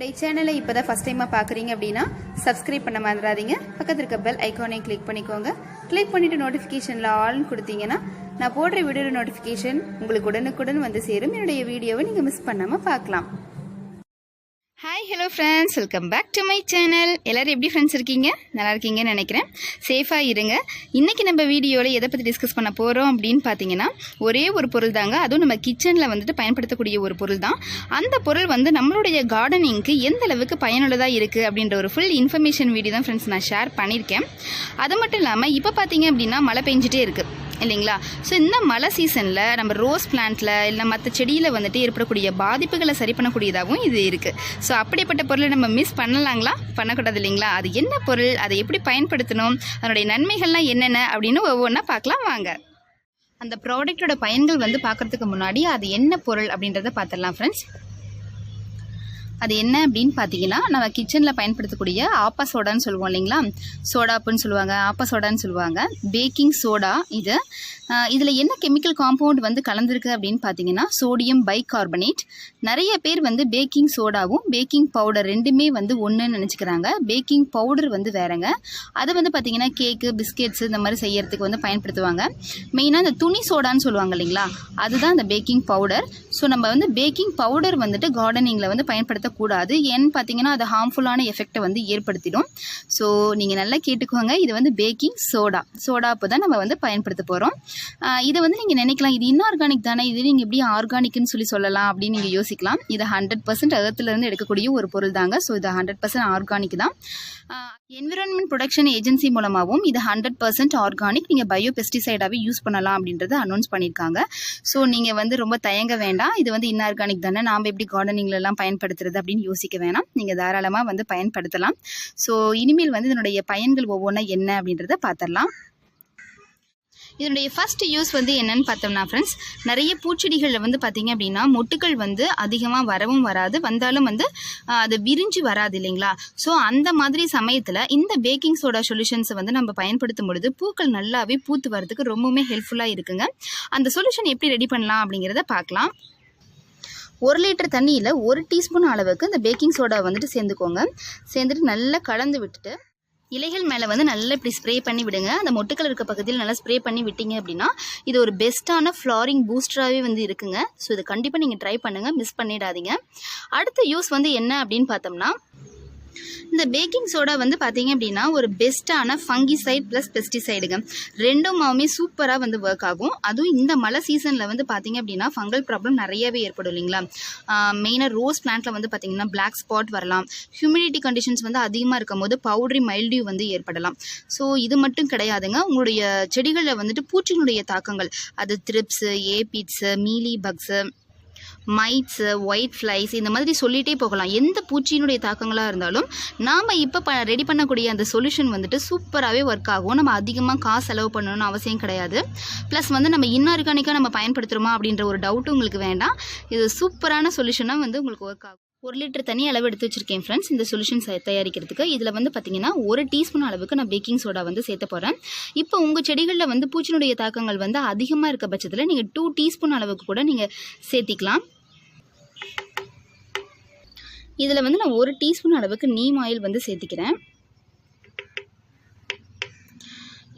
என்னுடைய சேனலை இப்போதான் ஃபர்ஸ்ட் டைமாக பார்க்குறீங்க அப்படின்னா சப்ஸ்கிரைப் பண்ண மறந்துடாதீங்க. பக்கத்தில் இருக்க பெல் ஐக்கானை கிளிக் பண்ணிக்கோங்க. கிளிக் பண்ணிவிட்டு நோட்டிஃபிகேஷனில் ஆல்னு கொடுத்தீங்கன்னா நான் போடுற வீடியோ நோட்டிஃபிகேஷன் உங்களுக்கு உடனுக்குடன் வந்து சேரும். என்னுடைய வீடியோவை நீங்கள் மிஸ் பண்ணாமல் பார்க்கலாம். Hi hello friends, welcome back to my channel. எல்லோரும் எப்படி ஃப்ரெண்ட்ஸ் இருக்கீங்க? நல்லா இருக்கீங்கன்னு நினைக்கிறேன். சேஃபாக இருங்க. இன்றைக்கி நம்ம வீடியோவில் எதை பற்றி டிஸ்கஸ் பண்ண போகிறோம் அப்படின்னு பார்த்தீங்கன்னா, ஒரே ஒரு பொருள் தாங்க. அதுவும் நம்ம கிச்சனில் வந்துட்டு பயன்படுத்தக்கூடிய ஒரு பொருள் தான். அந்த பொருள் வந்து நம்மளுடைய கார்டனிங்க்கு எந்த அளவுக்கு பயனுள்ளதாக இருக்குது அப்படின்ற ஒரு ஃபுல் இன்ஃபர்மேஷன் வீடியோ தான் ஃப்ரெண்ட்ஸ் நான் ஷேர் பண்ணியிருக்கேன். அது மட்டும் இல்லாமல் இப்போ பார்த்தீங்க அப்படின்னா மழை பெஞ்சிட்டே இருக்குது இல்லைங்களா? ஸோ இந்த மழை சீசனில் நம்ம ரோஸ் பிளான்ட்டில் இல்லை மற்ற செடியில் வந்துட்டு ஏற்படக்கூடிய பாதிப்புகளை சரி பண்ணக்கூடியதாகவும் இது இருக்குது. ஸோ அப்படிப்பட்ட பொருளை நம்ம மிஸ் பண்ணலாங்களா? பண்ணக்கூடாது இல்லைங்களா? அது என்ன பொருள், அதை எப்படி பயன்படுத்தணும், அதனுடைய நன்மைகள்லாம் என்னென்ன அப்படின்னு ஒவ்வொன்றா பார்க்கலாம் வாங்க. அந்த ப்ராடக்டோட பயன்கள் வந்து பார்க்குறதுக்கு முன்னாடி அது என்ன பொருள் அப்படின்றத பார்த்துடலாம் ஃப்ரெண்ட்ஸ். அது என்ன அப்படின்னு பார்த்தீங்கன்னா, நம்ம கிச்சனில் பயன்படுத்தக்கூடிய ஆப்பா சோடான்னு சொல்லுவோம் இல்லைங்களா? சோடாப்புன்னு சொல்லுவாங்க, ஆப்பா சோடான்னு சொல்லுவாங்க. பேக்கிங் சோடா இது. இதில் என்ன கெமிக்கல் காம்பவுண்ட் வந்து கலந்துருக்கு அப்படின்னு பார்த்தீங்கன்னா, சோடியம் பைகார்பனேட். நிறைய பேர் வந்து பேக்கிங் சோடாவும் பேக்கிங் பவுடர் ரெண்டுமே வந்து ஒன்றுன்னு நினச்சிக்கிறாங்க. பேக்கிங் பவுடர் வந்து வேறங்க. அதை வந்து பார்த்தீங்கன்னா கேக்கு, பிஸ்கெட்ஸ் இந்த மாதிரி செய்யறதுக்கு வந்து பயன்படுத்துவாங்க. மெயினாக இந்த துணி சோடான்னு சொல்லுவாங்க இல்லைங்களா? அதுதான் அந்த பேக்கிங் பவுடர். ஸோ நம்ம வந்து பேக்கிங் பவுடர் வந்துட்டு கார்டனிங்கில் வந்து பயன்படுத்தக்கூடாது. ஏன்னு பார்த்தீங்கன்னா அது ஹார்ம்ஃபுல்லான எஃபெக்டை வந்து ஏற்படுத்திடும். ஸோ நீங்கள் நல்லா கேட்டுக்கோங்க. இது வந்து பேக்கிங் சோடாப்பு தான் நம்ம வந்து பயன்படுத்த போகிறோம். இதை வந்து நீங்கள் நினைக்கலாம், இது இன்ஆர்கானிக் தானே, இது நீங்கள் எப்படி ஆர்கானிக்னு சொல்லலாம் அப்படின்னு நீங்கள் யோசிக்கலாம். இது 100% அகத்துலேருந்து எடுக்கக்கூடிய ஒரு பொருள் தாங்க. ஸோ இது 100% ஆர்கானிக் தான். என்விரான்மெண்ட் ப்ரொடக்ஷன் ஏஜென்சி மூலமாகவும் இது 100% ஆர்கானிக், நீங்கள் பயோ பெஸ்டிசைடாகவே யூஸ் பண்ணலாம் அப்படின்றத அனௌன்ஸ் பண்ணியிருக்காங்க. ஸோ நீங்கள் வந்து ரொம்ப தயங்க வேண்டாம். இது வந்து இன்ஆர்கானிக் தானே, நாம் எப்படி கார்டனிங்லலாம் பயன்படுத்துறது அப்படின்னு யோசிக்க வேணாம். நீங்கள் தாராளமாக வந்து பயன்படுத்தலாம். ஸோ இனிமேல் வந்து இதனுடைய பயன்கள் ஒவ்வொன்றா என்ன அப்படின்றத பார்த்துடலாம். இதனுடைய ஃபர்ஸ்ட் யூஸ் வந்து என்னன்னு பார்த்தோம்னா ஃப்ரெண்ட்ஸ், நிறைய பூச்செடிகளில் வந்து பார்த்தீங்க அப்படின்னா மொட்டுக்கள் வந்து அதிகமாக வரவும் வராது, வந்தாலும் வந்து அது விரிஞ்சு வராது இல்லைங்களா? ஸோ அந்த மாதிரி சமயத்தில் இந்த பேக்கிங் சோடா சொல்யூஷன்ஸை வந்து நம்ம பயன்படுத்தும் பொழுது பூக்கள் நல்லாவே பூத்து வரதுக்கு ரொம்பவுமே ஹெல்ப்ஃபுல்லாக இருக்குங்க. அந்த சொல்யூஷன் எப்படி ரெடி பண்ணலாம் அப்படிங்கிறத பார்க்கலாம். 1 லிட்டர் தண்ணியில் 1 டீஸ்பூன் அளவுக்கு இந்த பேக்கிங் சோடா வந்துட்டு சேர்ந்துட்டு நல்லா கலந்து விட்டுட்டு இலைகள் மேலே வந்து நல்லா இப்படி ஸ்ப்ரே பண்ணி விடுங்க. அந்த மொட்டுக்கள் இருக்க பக்கத்தில் நல்லா ஸ்ப்ரே பண்ணி விட்டீங்க அப்படின்னா இது ஒரு பெஸ்ட்டான ஃப்ளாரிங் பூஸ்டராகவே வந்து இருக்குங்க. ஸோ இதை கண்டிப்பாக நீங்கள் ட்ரை பண்ணுங்கள், மிஸ் பண்ணிடாதீங்க. அடுத்த யூஸ் வந்து என்ன அப்படின்னு பார்த்தோம்னா, இந்த பேக்கிங் சோடா வந்து பார்த்தீங்க அப்படின்னா ஒரு பெஸ்ட்டான ஃபங்கிசைட் ப்ளஸ் பெஸ்டிசைடுங்க. ரெண்டுமாவுமே சூப்பராக வந்து ஒர்க் ஆகும். அதுவும் இந்த மழை சீசனில் வந்து பார்த்தீங்க அப்படின்னா ஃபங்கல் ப்ராப்ளம் நிறையவே ஏற்படும் இல்லைங்களா? மெயினாக ரோஸ் பிளான்ட்டில் வந்து பார்த்தீங்கன்னா பிளாக் ஸ்பாட் வரலாம். ஹியூமிடிட்டி கண்டிஷன்ஸ் வந்து அதிகமாக இருக்கும் போது பவுடரி மைல்டியூ வந்து ஏற்படலாம். ஸோ இது மட்டும் கிடையாதுங்க, உங்களுடைய செடிகளில் வந்துட்டு பூச்சிகளுடைய தாக்கங்கள், அது thrips, aphids, mealy bugs, mites, white flies இந்த மாதிரி சொல்லிகிட்டே போகலாம். எந்த பூச்சியினுடைய தாக்கங்களாக இருந்தாலும் நாம் இப்போ ரெடி பண்ணக்கூடிய அந்த சொல்யூஷன் வந்துட்டு சூப்பராகவே ஒர்க் ஆகும். நம்ம அதிகமாக காசு செலவு பண்ணணும்னு அவசியம் கிடையாது. ப்ளஸ் வந்து நம்ம இன்ஆர்கானிக்காக நம்ம பயன்படுத்துகிறோமா அப்படின்ற ஒரு டவுட்டு உங்களுக்கு வேண்டாம். இது சூப்பரான சொல்யூஷனாக வந்து உங்களுக்கு ஒர்க் ஆகும். 1 லிட்டர் தண்ணி அளவு எடுத்து வச்சிருக்கேன் ஃப்ரெண்ட்ஸ் இந்த சொல்யூஷன் தயாரிக்கிறதுக்கு. இதில் வந்து பார்த்தீங்கன்னா 1 டீஸ்பூன் அளவுக்கு நான் பேக்கிங் சோடா வந்து சேர்த்த போகிறேன். இப்போ உங்கள் செடிகளில் வந்து பூச்சினுடைய தாக்கங்கள் வந்து அதிகமாக இருக்க பட்சத்தில் நீங்கள் 2 டீஸ்பூன் அளவுக்கு கூட நீங்கள் சேர்த்திக்கலாம். இதில் வந்து நான் 1 டீஸ்பூன் அளவுக்கு நீம் ஆயில் வந்து சேர்த்திக்கிறேன்.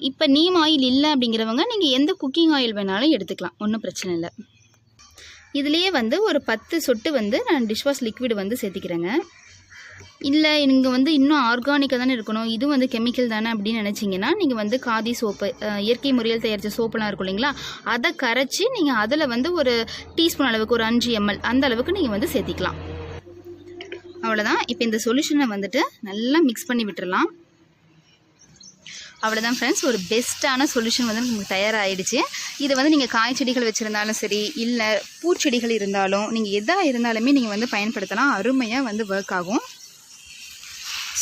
இப்போ நீம் ஆயில் இல்லை அப்படிங்கிறவங்க நீங்கள் எந்த குக்கிங் ஆயில் வேணாலும் எடுத்துக்கலாம், ஒன்றும் பிரச்சனை இல்லை. இதுலேயே வந்து ஒரு 10 சொட்டு வந்து நான் டிஷ்வாஷ் லிக்விட் வந்து சேர்த்திக்கிறேங்க. இல்லை நீங்கள் வந்து இன்னும் ஆர்கானிக்காக தானே இருக்கணும், இது வந்து கெமிக்கல் தானே அப்படின்னு நினச்சிங்கன்னா நீங்கள் வந்து காதி சோப்பு, இயற்கை முறையில் தயாரித்த சோப்பெல்லாம் இருக்கும் இல்லைங்களா, அதை கரைச்சி நீங்கள் அதில் வந்து ஒரு டீஸ்பூன் அளவுக்கு ஒரு 5 ml அந்த அளவுக்கு நீங்கள் வந்து சேர்த்திக்கலாம். அவ்வளோதான். இப்போ இந்த சொல்யூஷனை வந்துட்டு நல்லா மிக்ஸ் பண்ணி விட்டுறலாம். அவ்வளோதான் ஃப்ரெண்ட்ஸ், ஒரு பெஸ்ட்டான சொல்யூஷன் வந்து நமக்கு தயாராகிடுச்சு. இதை வந்து நீங்கள் காய்ச்செடிகள் வச்சுருந்தாலும் சரி, இல்லை பூச்செடிகள் இருந்தாலும் நீங்கள் எதாக இருந்தாலுமே நீங்கள் வந்து பயன்படுத்தலாம். அருமையாக வந்து ஒர்க் ஆகும்.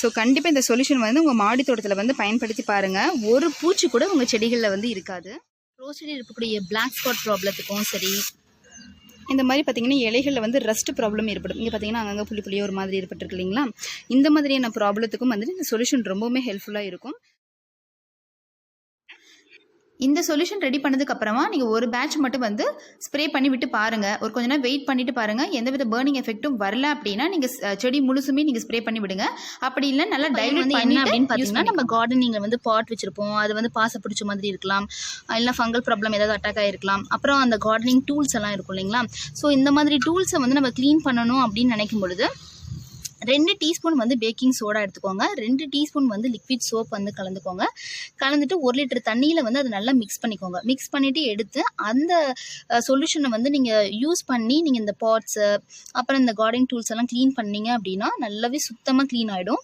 ஸோ கண்டிப்பாக இந்த சொல்யூஷன் வந்து உங்கள் மாடி தோட்டத்தில் வந்து பயன்படுத்தி பாருங்கள். ஒரு பூச்சி கூட உங்கள் செடிகளில் வந்து இருக்காது. ரோஸ் செடி இருக்கக்கூடிய பிளாக் ஸ்பாட் ப்ராப்ளத்துக்கும் சரி, இந்த மாதிரி பார்த்தீங்கன்னா இலைகளில் வந்து ரஸ்ட் ப்ராப்ளம் ஏற்படும். இங்கே பார்த்தீங்கன்னா அங்கங்கே புள்ளி ஒரு மாதிரி ஏற்பட்டுருக்கு இல்லைங்களா? இந்த மாதிரியான ப்ராப்ளத்துக்கும் வந்துட்டு இந்த சொல்யூஷன் ரொம்பவுமே ஹெல்ப்ஃபுல்லாக இருக்கும். இந்த சொல்யூஷன் ரெடி பண்ணதுக்கு அப்புறமா நீங்கள் ஒரு பேட்ச் மட்டும் வந்து ஸ்ப்ரே பண்ணி விட்டு பாருங்கள். ஒரு கொஞ்ச நேரம் வெயிட் பண்ணிட்டு பாருங்கள். எந்தவித பர்னிங் எஃபெக்ட்டும் வரல அப்படின்னா நீங்கள் செடி முழுசுமே நீங்கள் ஸ்ப்ரே பண்ணி விடுங்க. அப்படி இல்லை நல்லா டைல்யூட் வந்து என்ன அப்படின்னு பார்த்தீங்கன்னா, நம்ம கார்டனிங்கில் வந்து பாட் வச்சிருப்போம், அது வந்து பாசை பிடிச்ச மாதிரி இருக்கலாம், இல்லை ஃபங்கல் ப்ராப்ளம் ஏதாவது அட்டாக் ஆகிருக்கலாம். அப்புறம் அந்த கார்டனிங் டூல்ஸ் எல்லாம் இருக்கும் இல்லைங்களா. ஸோ இந்த மாதிரி டூல்ஸை வந்து நம்ம க்ளீன் பண்ணணும் அப்படின்னு நினைக்கும் பொழுது 2 டீஸ்பூன் வந்து பேக்கிங் சோடா எடுத்துக்கோங்க, 2 டீஸ்பூன் வந்து லிக்விட் சோப் வந்து கலந்துக்கோங்க. கலந்துட்டு 1 லிட்டர் தண்ணியில் வந்து அதை நல்லா மிக்ஸ் பண்ணிக்கோங்க. மிக்ஸ் பண்ணிவிட்டு எடுத்து அந்த சொல்யூஷனை வந்து நீங்கள் யூஸ் பண்ணி நீங்கள் இந்த பாட்ஸு அப்புறம் இந்த கார்டனிங் டூல்ஸ் எல்லாம் க்ளீன் பண்ணீங்க அப்படின்னா நல்லாவே சுத்தமாக க்ளீன் ஆகிடும்.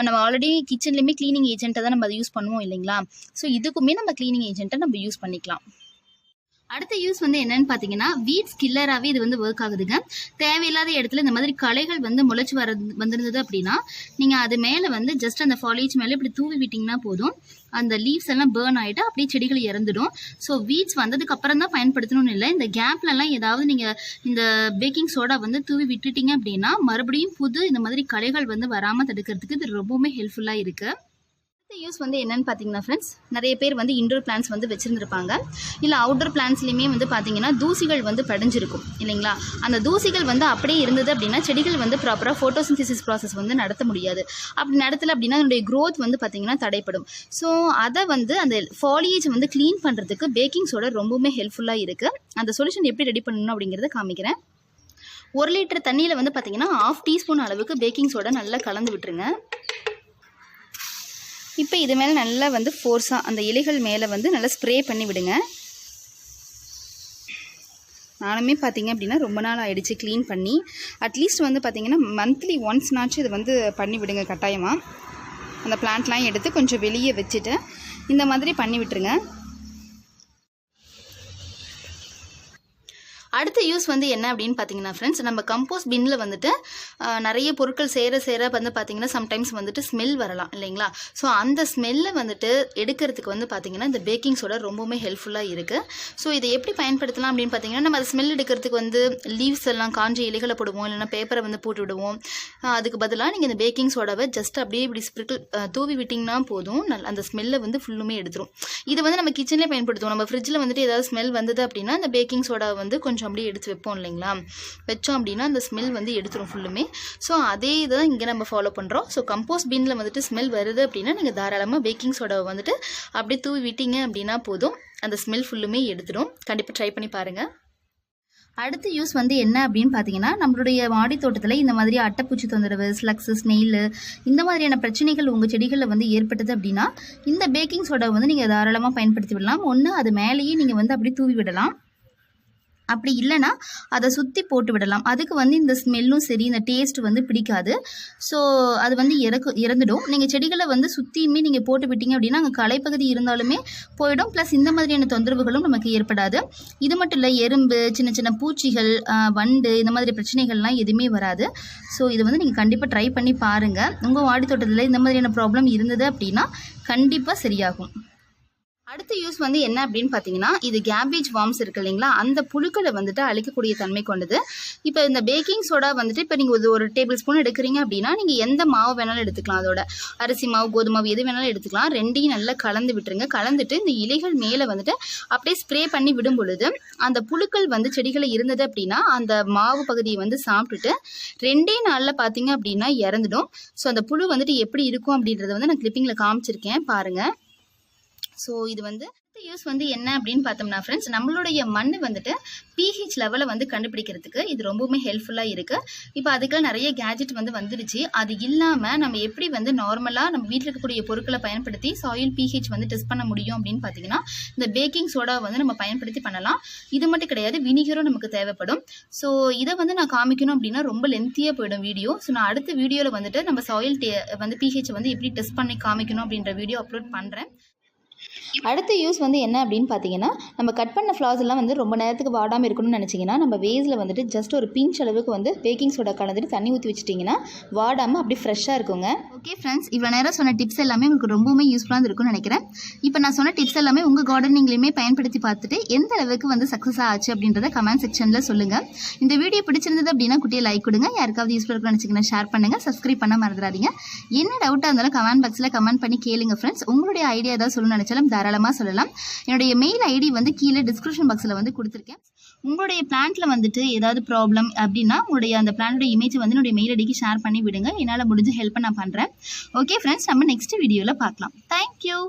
நம்ம ஆல்ரெடி கிச்சன்லேயுமே க்ளீனிங் ஏஜென்ட்டை தான் நம்ம அதை யூஸ் பண்ணுவோம் இல்லைங்களா. ஸோ இதுக்குமே நம்ம க்ளீனிங் ஏஜென்ட்டை நம்ம யூஸ் பண்ணிக்கலாம். அடுத்த யூஸ் வந்து என்னன்னு பார்த்தீங்கன்னா, வீட்ஸ் கில்லராகவே இது வந்து ஒர்க் ஆகுதுங்க. தேவையில்லாத இடத்துல இந்த மாதிரி களைகள் வந்து முளைச்சி வந்திருந்தது அப்படின்னா நீங்கள் அது மேலே வந்து ஜஸ்ட் அந்த ஃபாலியேஜ் மேலே இப்படி தூவி விட்டிங்கன்னா போதும். அந்த லீவ்ஸ் எல்லாம் பேர்ன் ஆகிட்டு அப்படியே செடிகள் இறந்துடும். ஸோ வீட்ஸ் வந்ததுக்கு அப்புறம் தான் பயன்படுத்தணும்னு இல்லை. இந்த கேப்லலாம் ஏதாவது நீங்கள் இந்த பேக்கிங் சோடா வந்து தூவி விட்டுட்டீங்க அப்படின்னா மறுபடியும் இந்த மாதிரி களைகள் வந்து வராமல் தடுக்கிறதுக்கு இது ரொம்பவுமே ஹெல்ப்ஃபுல்லாக இருக்குது. யூஸ் வந்து என்னன்னு பார்த்தீங்கன்னா ஃப்ரெண்ட்ஸ், நிறைய பேர் வந்து இன்டோர் பிளான்ஸ் வந்து வச்சுருந்துருப்பாங்க. இல்லை அவுட்டோர் பிளான்ஸ்லையுமே வந்து பார்த்தீங்கன்னா தூசிகள் வந்து படிஞ்சிருக்கும் இல்லைங்களா. அந்த தூசிகள் வந்து அப்படியே இருந்தது அப்படின்னா செடிகள் வந்து ப்ராப்பராக ஃபோட்டோசிந்தசிஸ் ப்ராசஸ் வந்து நடத்த முடியாது. அப்படி நடத்தலை அப்படின்னா அதனுடைய க்ரோத் வந்து பார்த்தீங்கன்னா தடைப்படும். ஸோ அதை வந்து அந்த ஃபாலியேஜ் வந்து க்ளீன் பண்ணுறதுக்கு பேக்கிங் சோடா ரொம்பவுமே ஹெல்ப்ஃபுல்லாக இருக்குது. அந்த சொல்யூஷன் எப்படி ரெடி பண்ணணும் அப்படிங்கிறத காமிக்கிறேன். 1 லிட்டர் தண்ணியில் வந்து பார்த்தீங்கன்னா 1/2 டீஸ்பூன் அளவுக்கு பேக்கிங் சோடா நல்லா கலந்து விட்டுருங்க. இப்போ இது மேலே நல்லா வந்து ஃபோர்ஸாக அந்த இலைகள் மேலே வந்து நல்லா ஸ்ப்ரே பண்ணி விடுங்க. நானுமே பார்த்தீங்க அப்படின்னா ரொம்ப நாள் ஆகிடுச்சு க்ளீன் பண்ணி. அட்லீஸ்ட் வந்து பார்த்திங்கன்னா மந்த்லி ஒன்ஸ்னாச்சும் இது வந்து பண்ணி விடுங்க கட்டாயமாக. அந்த பிளான்ட்லாம் எடுத்து கொஞ்சம் வெளியே வச்சுட்டு இந்த மாதிரி பண்ணி விட்டுருங்க. அடுத்த யூஸ் வந்து என்ன அப்படின்னு பார்த்தீங்கன்னா ஃப்ரெண்ட்ஸ், நம்ம கம்போஸ்ட் பின்னில் வந்துட்டு நிறைய பொருட்கள் சேர வந்து பார்த்தீங்கன்னா சம்டைம்ஸ் வந்துட்டு ஸ்மெல் வரலாம் இல்லைங்களா. ஸோ அந்த ஸ்மெல்லை வந்துட்டு எடுக்கிறதுக்கு வந்து பார்த்தீங்கன்னா இந்த பேக்கிங் சோடா ரொம்பவுமே ஹெல்ப்ஃபுல்லாக இருக்குது. ஸோ இதை எப்படி பயன்படுத்தலாம் அப்படின்னு பார்த்தீங்கன்னா, நம்ம அதை ஸ்மெல் எடுக்கிறதுக்கு வந்து லீவ்ஸ் எல்லாம் காஞ்ச இலைகளை போடுவோம், இல்லைன்னா பேப்பரை வந்து போட்டு விடுவோம். அதுக்கு பதிலாக நீங்கள் இந்த பேக்கிங் சோடாவை ஜஸ்ட் அப்படியே இப்படி தூவி விட்டிங்கன்னா போதும், அந்த ஸ்மெல்லை வந்து ஃபுல்லுமே எடுத்துரும். இது வந்து நம்ம கிச்சன்லேயே பயன்படுத்துவோம். நம்ம ஃப்ரிட்ஜில் வந்துட்டு ஏதாவது ஸ்மெல் வந்தது அப்படின்னா அந்த பேக்கிங் சோடா வந்து கொஞ்சம் அப்படியே எடுத்து வைப்போம் இல்லைங்களா. வச்சோம் அப்படின்னா அந்த ஸ்மெல் வந்து எடுத்துரும் ஃபுல்லுமே. ஸோ அதே இதை இங்கே நம்ம ஃபாலோ பண்ணுறோம். ஸோ கம்போஸ்ட் பின்னில் வந்துட்டு ஸ்மெல் வருது அப்படின்னா நீங்கள் தாராளமாக பேக்கிங் சோடாவை வந்துட்டு அப்படியே தூவி விட்டீங்க அப்படின்னா போதும், அந்த ஸ்மெல் ஃபுல்லுமே எடுத்துடும். கண்டிப்பாக ட்ரை பண்ணி பாருங்கள். அடுத்த யூஸ் வந்து என்ன அப்படின்னு பார்த்தீங்கன்னா, நம்மளுடைய மாடி தோட்டத்தில் இந்த மாதிரி அட்டைப்பூச்சி தொந்தரவு, ஸ்லக்ஸு, ஸ்னெயில் இந்த மாதிரியான பிரச்சனைகள் உங்கள் செடிகளில் வந்து ஏற்பட்டது அப்படின்னா இந்த பேக்கிங் சோடா வந்து நீங்கள் தாராளமாக பயன்படுத்தி விடலாம். ஒன்று அது மேலேயே நீங்கள் வந்து அப்படி தூவி விடலாம், அப்படி இல்லைனா அதை சுற்றி போட்டு விடலாம். அதுக்கு வந்து இந்த ஸ்மெல்லும் சரி இந்த டேஸ்ட் வந்து பிடிக்காது. ஸோ அது வந்து இறந்துடும். நீங்கள் செடிகளை வந்து சுற்றியுமே நீங்கள் போட்டு விட்டீங்க அப்படின்னா அங்கே களைப்பகுதி இருந்தாலுமே போயிடும். ப்ளஸ் இந்த மாதிரியான தொந்தரவுகளும் நமக்கு ஏற்படாது. இது மட்டும் இல்லை, எறும்பு, சின்ன சின்ன பூச்சிகள், வண்டு இந்த மாதிரி பிரச்சனைகள்லாம் எதுவுமே வராது. ஸோ இது வந்து நீங்கள் கண்டிப்பாக ட்ரை பண்ணி பாருங்கள். உங்கள் மாடி தோட்டத்தில் இந்த மாதிரியான ப்ராப்ளம் இருந்தது அப்படின்னா கண்டிப்பாக சரியாகும். அடுத்த யூஸ் வந்து என்ன அப்படின்னு பார்த்தீங்கன்னா, இது கேபேஜ் வார்ம்ஸ் இருக்கு இல்லைங்களா, அந்த புழுக்களை வந்துட்டு அழிக்கக்கூடிய தன்மை கொண்டது. இப்போ இந்த பேக்கிங் சோடா வந்துட்டு இப்போ நீங்கள் ஒரு டேபிள் ஸ்பூன் எடுக்கிறீங்க அப்படின்னா நீங்கள் எந்த மாவு வேணாலும் எடுத்துக்கலாம். அதோட அரிசி மாவு, கோதுமை மாவு எது வேணாலும் எடுத்துக்கலாம். ரெண்டையும் நல்லா கலந்து விட்டுருங்க. கலந்துட்டு இந்த இலைகள் மேலே வந்துட்டு அப்படியே ஸ்ப்ரே பண்ணி விடும் பொழுது அந்த புழுக்கள் வந்து செடிகளை இருந்தது அப்படின்னா அந்த மாவு பகுதியை வந்து சாப்பிட்டுட்டு 2 நாளில் பார்த்தீங்க அப்படின்னா இறந்துடும். ஸோ அந்த புழு வந்துட்டு எப்படி இருக்கும் அப்படின்றத வந்து நான் கிளிப்பிங்கில் காமிச்சிருக்கேன் பாருங்கள். ஸோ இது வந்து யூஸ் வந்து என்ன அப்படின்னு பார்த்தோம்னா ஃப்ரெண்ட்ஸ், நம்மளுடைய மண் வந்துட்டு pH லெவலை வந்து கண்டுபிடிக்கிறதுக்கு இது ரொம்பவுமே ஹெல்ப்ஃபுல்லாக இருக்குது. இப்போ அதுக்கெல்லாம் நிறைய கேஜெட் வந்து வந்துடுச்சு. அது இல்லாமல் நம்ம எப்படி வந்து நார்மலாக நம்ம வீட்டில் இருக்கக்கூடிய பொருட்களை பயன்படுத்தி சாயில் pH வந்து டெஸ்ட் பண்ண முடியும் அப்படின்னு பார்த்தீங்கன்னா இந்த பேக்கிங் சோடா வந்து நம்ம பயன்படுத்தி பண்ணலாம். இது மட்டும் கிடையாது, வினிகரும் நமக்கு தேவைப்படும். ஸோ இதை வந்து நான் காமிக்கணும் அப்படின்னா ரொம்ப லென்த்தியாக போயிடும் வீடியோ. ஸோ நான் அடுத்த வீடியோவில் வந்துட்டு நம்ம சாயில் வந்து pH வந்து எப்படி டெஸ்ட் பண்ணி காமிக்கணும் அப்படின்ற வீடியோ அப்லோட் பண்ணுறேன். அடுத்த யூஸ் வந்து என்ன அப்படின்னு பார்த்தீங்கன்னா, நம்ம கட் பண்ண ஃப்ளவர்ஸ் எல்லாம் வந்து ரொம்ப நேரத்துக்கு வாடாமல் இருக்கணும்னு நினச்சிங்கன்னா நம்ம வேஸில் வந்துட்டு ஜஸ்ட் ஒரு பிஞ்ச் அளவுக்கு வந்து பேக்கிங் சோடா கலந்துட்டு தண்ணி ஊற்றி வச்சுட்டிங்கன்னா வாடாமல் அப்படி ஃப்ரெஷ்ஷாக இருக்குங்க. ஓகே ஃப்ரெண்ட்ஸ், இவ்வளோ நேரம் சொன்ன டிப்ஸ் எல்லாமே உங்களுக்கு ரொம்பவுமே யூஸ்ஃபுல்லாக இருக்கும்னு நினைக்கிறேன். இப்போ நான் சொன்ன டிப்ஸ் எல்லாமே உங்கள் கார்டனிங்லையுமே பயன்படுத்தி பார்த்துட்டு எந்த அளவுக்கு வந்து சக்ஸஸ் ஆச்சு அப்படின்றத கமெண்ட் செக்ஷனில் சொல்லுங்கள். இந்த வீடியோ பிடிச்சிருந்தது அப்படின்னா குட்டியை லைக் கொடுங்க. யாருக்காவது யூஸ்ஃபுல்லாக இருக்குன்னு நினச்சிங்கன்னா ஷேர் பண்ணுங்கள். சப்ஸ்கிரைப் பண்ண மறந்துடாதீங்க. என்ன டவுட்டாக இருந்தாலும் கமெண்ட் பாக்ஸில் கமெண்ட் பண்ணி கேளுங்க ஃப்ரெண்ட்ஸ். உங்களுடைய ஐடியா ஏதாவது சொல்லணும்னு நினச்சாலும் தாராளமாக சொல்லலாம். என்னுடைய மெயில் ஐடி வந்து கீழே டிஸ்கிரிப்ஷன் பாக்ஸில் வந்து கொடுத்துருக்கேன். உங்களுடைய பிளான்ட்டில் வந்துட்டு ஏதாவது ப்ராப்ளம் அப்படின்னா உங்களுடைய அந்த பிளான்ட்டோட இமேஜ் வந்து என்னுடைய மெயில் ஐடிக்கு ஷேர் பண்ணி விடுங்க. என்னால் முடிஞ்ச ஹெல்ப்பை நான் பண்ணுறேன். ஓகே ஃப்ரெண்ட்ஸ், நம்ம நெக்ஸ்ட் வீடியோவில் பார்க்கலாம். தேங்க்யூ.